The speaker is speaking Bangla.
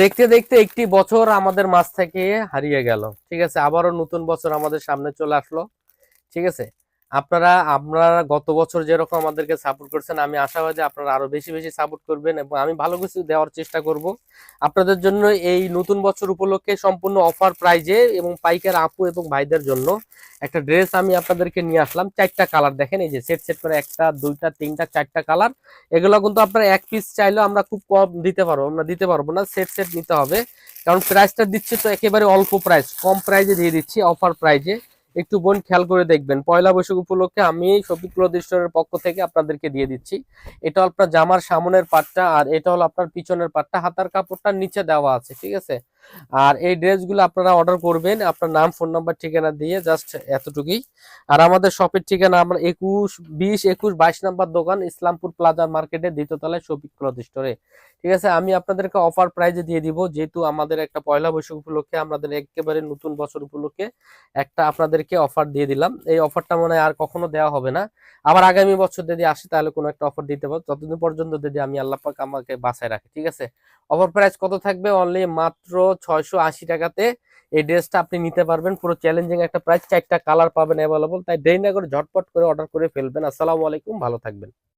দেখতে দেখতে একটি বছর আমাদের মাঝ থেকে হারিয়ে গেল। ঠিক আছে, আবারও নতুন বছর আমাদের সামনে চলে আসলো। ঠিক আছে, আপনারা গত বছর যেরকম আমাদেরকে সাপোর্ট করছেন, আমি আশাবাদী আপনারা আরো বেশি বেশি সাপোর্ট করবেন এবং আমি ভালো কিছু দেওয়ার চেষ্টা করব আপনাদের জন্য। এই নতুন বছর উপলক্ষে সম্পূর্ণ অফার প্রাইজে এবং পাইকার আপু এবং ভাইদের জন্য একটা ড্রেস আমি আপনাদেরকে নিয়ে আসলাম। চারটা কালার দেখেন, এই যে সেট সেট করে একটা দুইটা তিনটা চারটা কালার। এগুলো কিন্তু আপনারা এক পিস চাইলেও আমরা খুব কম দিতে পারবো, আমরা দিতে পারবো না, সেট সেট নিতে হবে। কারণ প্রাইসটা দিচ্ছি তো একেবারে অল্প প্রাইস, কম প্রাইজে দিয়ে দিচ্ছি, অফার প্রাইজে। একটু বোন খেয়াল করে দেখবেন, পয়লা বৈশাখ উপলক্ষে আমি শফিক ক্লথ স্টোরের পক্ষ থেকে আপনাদেরকে দিয়ে দিচ্ছি। এটা হলো আপনার জামার সামনের পাটটা, আর এটা হলো আপনার পিছনের পাটটা, হাতার কাপড়টা নিচে দেওয়া আছে। ঠিক আছে, আর এই ড্রেসগুলো আপনারা অর্ডার করবেন আপনার নাম ফোন নাম্বার ঠিকানা দিয়ে, জাস্ট এতটুকুই। আর আমাদের শপের ঠিকানা আমরা 21, 20, 21, 22 নাম্বার দোকান, ইসলামপুর প্লাজা মার্কেটের দ্বিতীয় তলায় শফিক ক্লথ স্টোরে। ঠিক আছে, আমি আপনাদেরকে অফার প্রাইজে দিয়ে দিব, যেহেতু আমাদের একটা পয়লা বৈশাখ উপলক্ষে, আমাদের একেবারে নতুন বছর উপলক্ষে একটা আপনাদেরকে অফার দিয়ে দিলাম। এই অফারটা মনে হয় আর কখনো দেওয়া হবে না। আবার আগামী বছর যদি আসে তাহলে কোনো একটা অফার দিতে পারবো, ততদিন পর্যন্ত যদি আমি আল্লাহ পাক আমাকে বাঁচায় রাখি। ঠিক আছে, অফার প্রাইস কত থাকবে? অনলি মাত্র 680 টাকাতে এই ড্রেসটা আপনি নিতে পারবেন। পুরো চ্যালেঞ্জিং একটা প্রাইস, চারটা কালার পাবেন অ্যাভেলেবল। তাই দেরি না করে ঝটপট করে অর্ডার করে ফেলবেন। আসসালামু আলাইকুম, ভালো থাকবেন।